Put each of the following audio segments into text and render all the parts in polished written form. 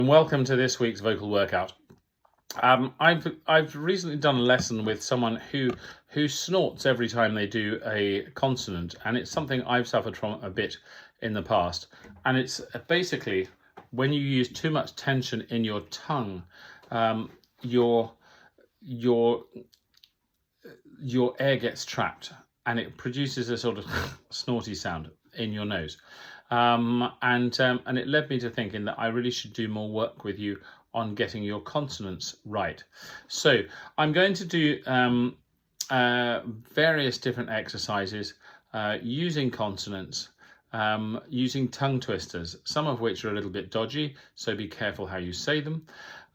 Welcome to this week's vocal workout. I've recently done a lesson with someone who snorts every time they do a consonant, and it's something I've suffered from a bit in the past. And it's basically when you use too much tension in your tongue, your air gets trapped and it produces a sort of snorty sound in your nose. And it led me to thinking that I really should do more work with you on getting your consonants right. So I'm going to do various different exercises using consonants, using tongue twisters, some of which are a little bit dodgy, so be careful how you say them.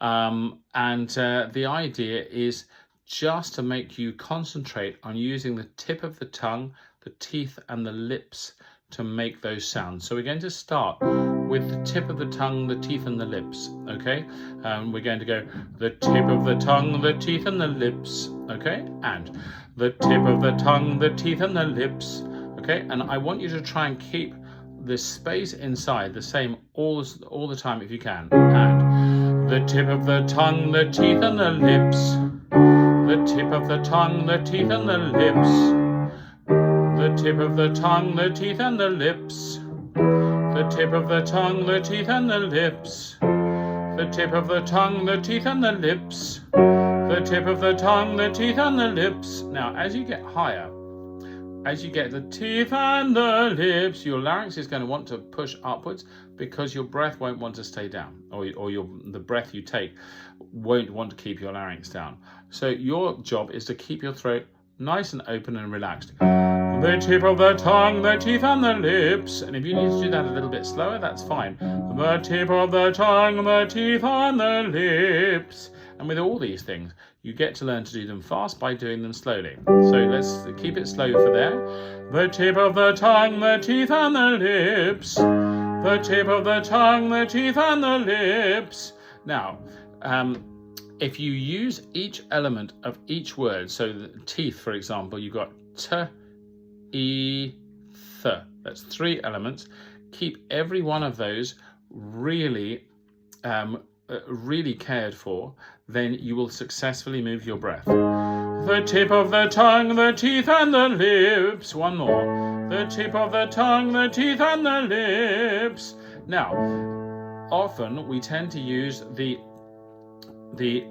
The idea is just to make you concentrate on using the tip of the tongue, the teeth and the lips to make those sounds. So we're going to start with the tip of the tongue, the teeth and the lips, okay? We're going to go the tip of the tongue, the teeth and the lips, okay? And the tip of the tongue, the teeth and the lips, okay? And I want you to try and keep the space inside the same all the time if you can. And the tip of the tongue, the teeth and the lips, the tip of the tongue, the teeth and the lips, the tip of the tongue, the teeth and the lips, the tip of the tongue, the teeth and the lips, the tip of the tongue, the teeth and the lips, the tip of the tongue, the teeth and the lips. Now, as you get higher, as you get the teeth and the lips, your larynx is going to want to push upwards because your breath won't want to stay down, or the breath you take won't want to keep your larynx down. So your job is to keep your throat nice and open and relaxed. The tip of the tongue, the teeth and the lips. And if you need to do that a little bit slower, that's fine. The tip of the tongue, the teeth and the lips. And with all these things, you get to learn to do them fast by doing them slowly. So let's keep it slow for there. The tip of the tongue, the teeth and the lips. The tip of the tongue, the teeth and the lips. Now, if you use each element of each word, so the teeth, for example, you've got t, e, th. That's 3 elements. Keep every one of those really cared for, then you will successfully move your breath. The tip of the tongue, the teeth and the lips. One more. The tip of the tongue, the teeth and the lips. Now, often we tend to use the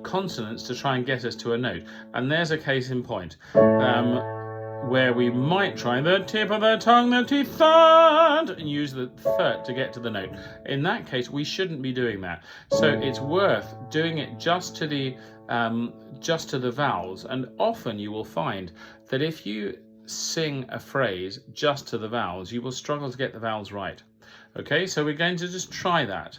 consonants to try and get us to a note. And there's a case in point where we might try the tip of the tongue, the teeth, third, and use the third to get to the note. In that case, we shouldn't be doing that. So it's worth doing it just to the vowels. And often you will find that if you sing a phrase just to the vowels, you will struggle to get the vowels right. Okay, so we're going to just try that.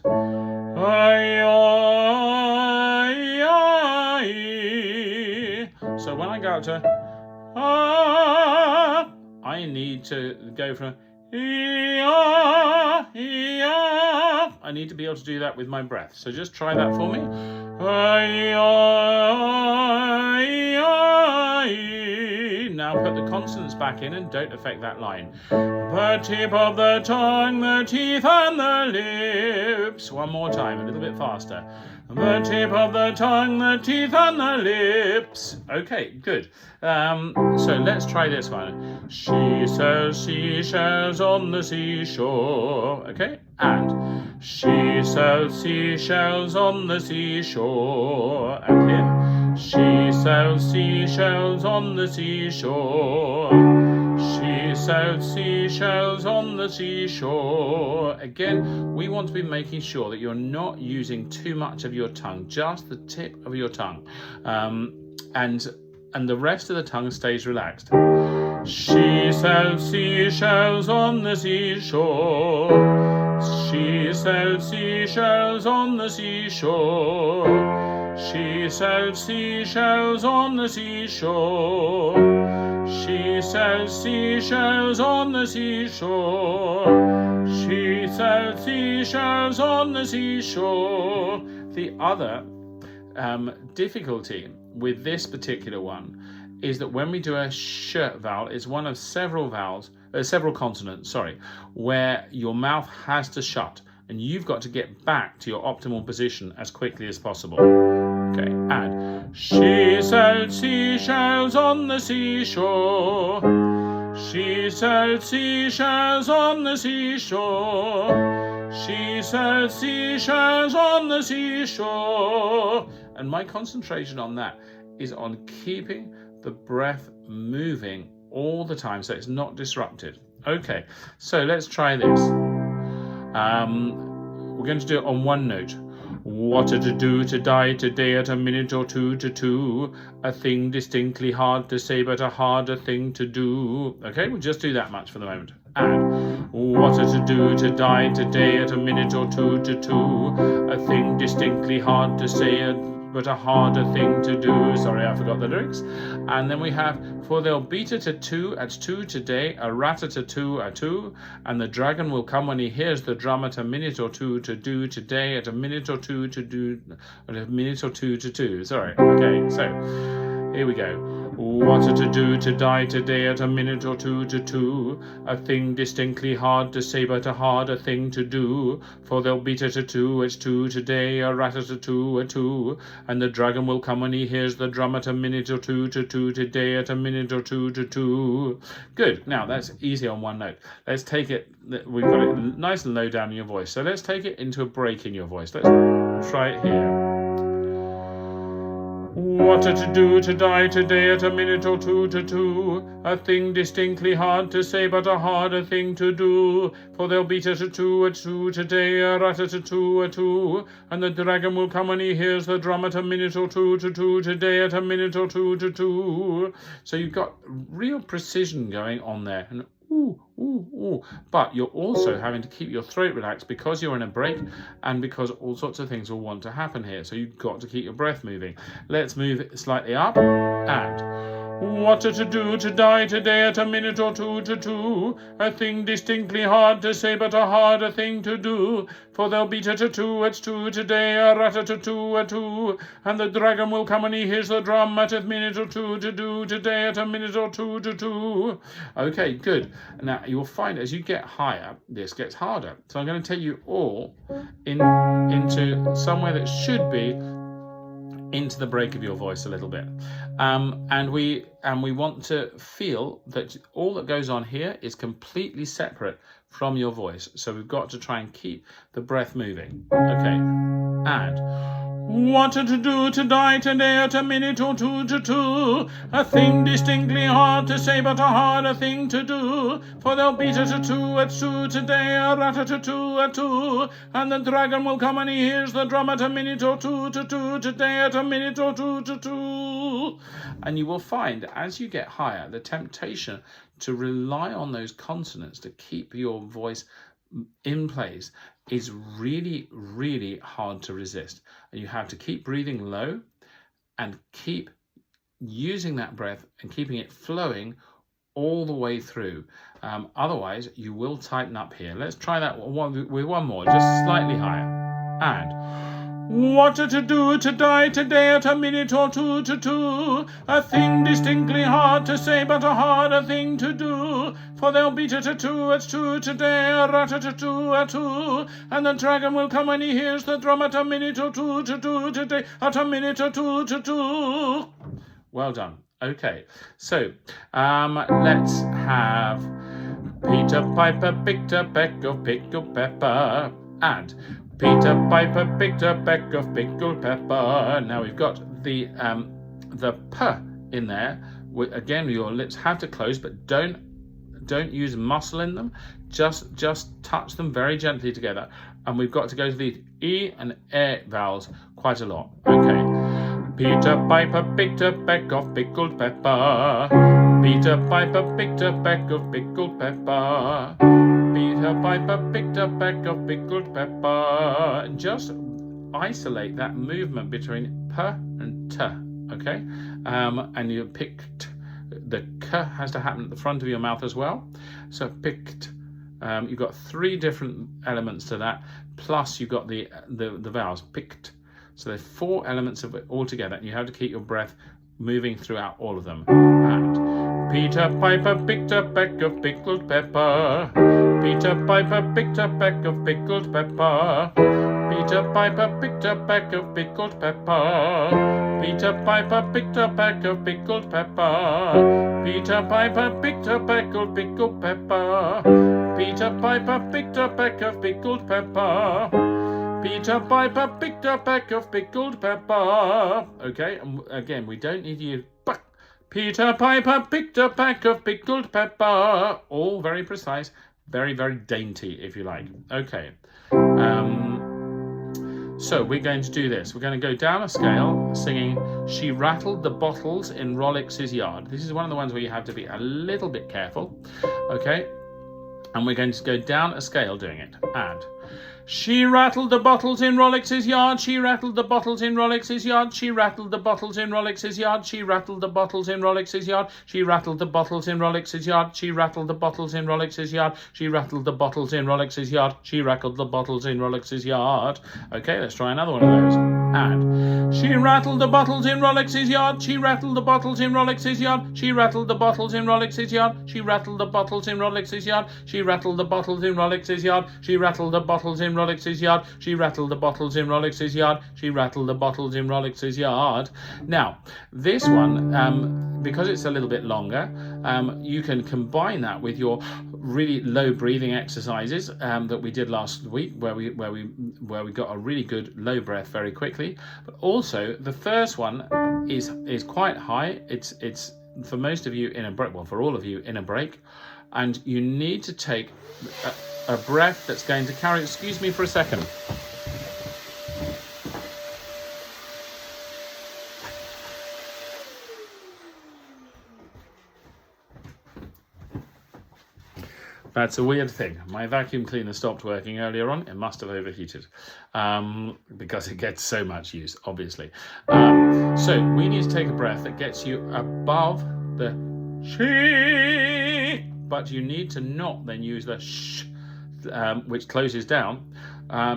So when I go up to I need to go from I need to be able to do that with my breath. So just try that for me. Now put the consonants back in and don't affect that line. The tip of the tongue, the teeth and the lips. One more time, a little bit faster. The tip of the tongue, the teeth and the lips. Okay, good. So let's try this one. She sells seashells on the seashore. Okay, and she sells seashells on the seashore. And here, she sells seashells on the seashore. She sells seashells on the seashore. Again, we want to be making sure that you're not using too much of your tongue, just the tip of your tongue. And the rest of the tongue stays relaxed. She sells seashells on the seashore. She sells seashells on the seashore. She sells seashells on the seashore. She sells seashells on the seashore. She sells seashells on the seashore. The other difficulty with this particular one is that when we do a sh vowel, it's one of several consonants, where your mouth has to shut and you've got to get back to your optimal position as quickly as possible. Okay, and she sells seashells on the seashore. She sells seashells on the seashore. She sells seashells on the seashore. And my concentration on that is on keeping the breath moving all the time so it's not disrupted. Okay, so let's try this. We're going to do it on one note. What to do to die today at a minute or two to two? A thing distinctly hard to say, but a harder thing to do. Okay, we'll just do that much for the moment. And what to do to die today at a minute or two to two? A thing distinctly hard to say, but a harder thing to do. Sorry, I forgot the lyrics. And then we have, for they'll beat it at 2 today, a rat at a 2, and the dragon will come when he hears the drum at a minute or two to do today, at a minute or two to do, at a minute or two to two. Sorry. Okay, so here we go. What to do to die today at a minute or two to two? A thing distinctly hard to say, but a harder thing to do. For they'll beat it at 2 today, a rat at a 2, and the dragon will come when he hears the drum at a minute or two to two today, at a minute or two to two. Good. Now that's easy on one note. Let's take it. We've got it nice and low down in your voice. So let's take it into a break in your voice. Let's try it here. What to do to die today at a minute or two to two? A thing distinctly hard to say, but a harder thing to do. For they'll beat it at 2 today, a rat at a 2, and the dragon will come when he hears the drum at a minute or two to two today, at a minute or two to two. So you've got real precision going on there. And ooh, ooh, ooh. But you're also having to keep your throat relaxed because you're in a break and because all sorts of things will want to happen here. So you've got to keep your breath moving. Let's move it slightly up. And what to do to die today at a minute or two to two? A thing distinctly hard to say, but a harder thing to do. For they'll beat it at 2 today, a rat at a 2, and the dragon will come when he hears the drum at a minute or two to do today, at a minute or two to two. Okay, good. Now you'll find as you get higher, this gets harder. So I'm going to take you all into somewhere that should be into the break of your voice a little bit, and we want to feel that all that goes on here is completely separate from your voice. So we've got to try and keep the breath moving. Okay, and what to do to die today at a minute or two to two? A thing distinctly hard to say, but a harder thing to do. For they'll beat it at 2 today, a rat at a 2, and the dragon will come when he hears the drum at a minute or two to two today, at a minute or two to two. And you will find as you get higher, the temptation to rely on those consonants to keep your voice in place is really, really hard to resist. And you have to keep breathing low and keep using that breath and keeping it flowing all the way through. Otherwise, you will tighten up here. Let's try that with one more, just slightly higher. And what to do to die today at a minute or two to two? A thing distinctly hard to say, but a harder thing to do. For they'll beat it at 2 today, a rat at a 2, and the dragon will come when he hears the drum at a minute or two to two today, at a minute or two to two. Well done. Okay, so let's have Peter Piper picked a peck of pickled pepper, and Peter Piper picked a peck of pickled pepper. Now we've got the p in there. Again, your lips have to close, but don't use muscle in them. Just touch them very gently together. And we've got to go to the E and E vowels quite a lot. Okay. Peter Piper picked a peck of pickled pepper. Peter Piper picked a peck of pickled pepper. Peter Piper picked a peck of pickled pepper. And just isolate that movement between p and t, okay? And you picked, the k has to happen at the front of your mouth as well. So picked, you've got 3 different elements to that, plus you've got the vowels, picked. So there's 4 elements of it all together, and you have to keep your breath moving throughout all of them. And Peter Piper picked a peck of pickled pepper. Peter Piper picked a peck of pickled pepper. Peter Piper picked a peck of pickled pepper. Peter Piper picked a peck of pickled pepper. Peter Piper picked a peck of pickled pepper. Peter Piper picked a peck of pickled pepper. Peter Piper picked a peck of pickled pepper. Okay, and again, we don't need you. Peter Piper picked a peck of pickled pepper. All very precise, very, very dainty, if you like. Okay. So we're going to do this. We're going to go down a scale singing She Rattled the Bottles in Rollix's Yard. This is one of the ones where you have to be a little bit careful. Okay. And we're going to go down a scale doing it. And she rattled the bottles in Rollix's yard. She rattled the bottles in Rollix's yard. She rattled the bottles in Rollix's yard. She rattled the bottles in Rollix's yard. She rattled the bottles in Rollix's yard. She rattled the bottles in Rollix's yard. She rattled the bottles in Rollix's yard. She rattled the bottles in Rollix's yard. Okay, let's try another one of those. And she rattled the bottles in Rollix's yard. She rattled the bottles in Rollix's yard. She rattled the bottles in Rollix's yard. She rattled the bottles in Rollix's yard. She rattled the bottles in Rollix's yard. She rattled the bottles in Rollix's yard. She rattled the bottles in Rollix's yard. She rattled the bottles in Rollix's yard. Now, this one, because it's a little bit longer, you can combine that with your really low breathing exercises that we did last week, where we got a really good low breath very quickly. But also, the first one is quite high. It's for most of you in a break. Well, for all of you in a break. And you need to take a breath that's going to carry... Excuse me for a second. That's a weird thing. My vacuum cleaner stopped working earlier on. It must have overheated because it gets so much use, obviously. So we need to take a breath that gets you above the she, but you need to not then use the sh, which closes down.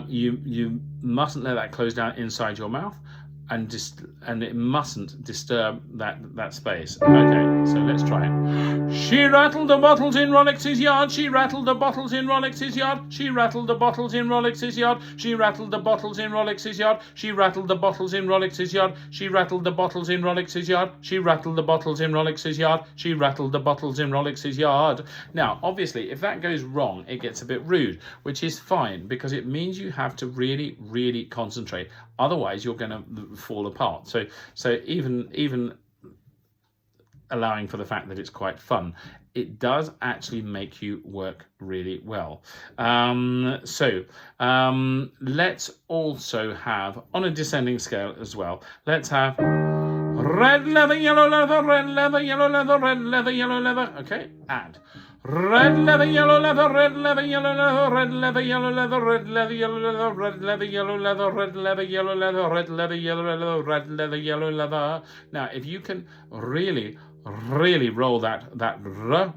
You mustn't let that close down inside your mouth, and it mustn't disturb that space. Okay, so let's try it. She rattled the bottles in Rollix's yard. She rattled the bottles in Rollix's yard. She rattled the bottles in Rollix's yard. She rattled the bottles in Rollix's yard. She rattled the bottles in Rollix's yard. She rattled the bottles in Rollix's yard. She rattled the bottles in Rollix's yard. She rattled the bottles in Rollix's yard. Now, obviously, if that goes wrong, it gets a bit rude, which is fine because it means you have to really, really concentrate. Otherwise, you're going to fall apart. So even allowing for the fact that it's quite fun, it does actually make you work really well. Let's also have, on a descending scale as well, let's have red leather, yellow leather, red leather, yellow leather, red leather, yellow leather. Okay, and red leather, yellow leather, red leather, yellow leather, red leather, yellow leather, red leather, yellow leather, red leather, yellow leather, red leather, yellow leather, red leather, yellow leather, red leather, yellow leather. Now, if you can really roll that r,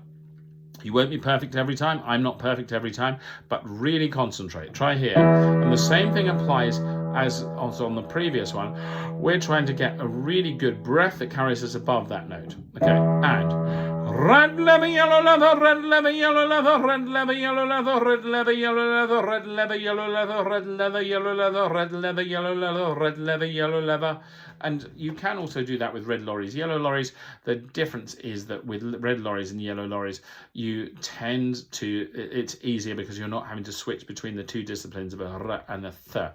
you won't be perfect every time. I'm not perfect every time, but really concentrate. Try here. And the same thing applies as also on the previous one. We're trying to get a really good breath that carries us above that note. Okay, and red leather, yellow leather, red leather, yellow leather, red leather, yellow leather, red leather, yellow leather, red leather, yellow leather, red leather, yellow leather, red leather, yellow leather, red leather, yellow leather. And you can also do that with red lorries, yellow lorries. The difference is that with red lorries and yellow lorries, you tend to, it's easier because you're not having to switch between the two disciplines of a r and a th.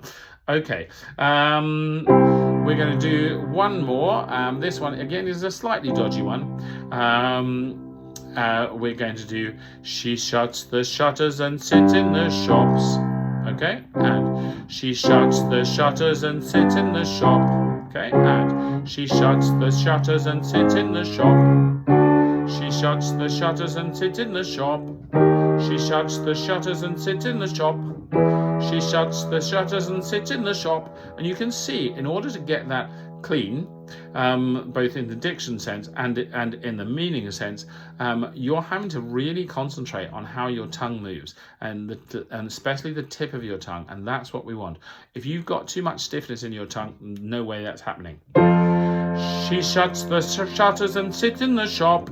Okay, we're going to do one more. This one, again, is a slightly dodgy one. We're going to do, she shuts the shutters and sits in the shops. Okay, and she shuts the shutters and sits in the shop. Okay, and she shuts the shutters and sits in the shop. She shuts the shutters and sits in the shop. She shuts the shutters and sits in the shop. She shuts the shutters and sits in the shop. And you can see, in order to get that clean, both in the diction sense and in the meaning sense, you're having to really concentrate on how your tongue moves, and especially the tip of your tongue, and that's what we want. If you've got too much stiffness in your tongue, no way that's happening. She shuts the shutters and sits in the shop.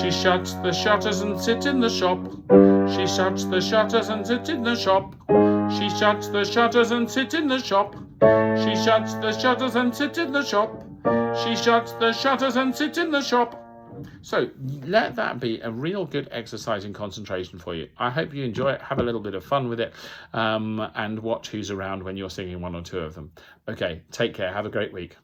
She shuts the shutters and sits in the shop. She shuts the shutters and sits in the shop. She shuts the shutters and sits in the shop. She shuts the shutters and sits in the shop. She shuts the shutters and sits in the shop. So let that be a real good exercise in concentration for you. I hope you enjoy it, have a little bit of fun with it, and watch who's around when you're singing one or two of them. Okay, take care, have a great week.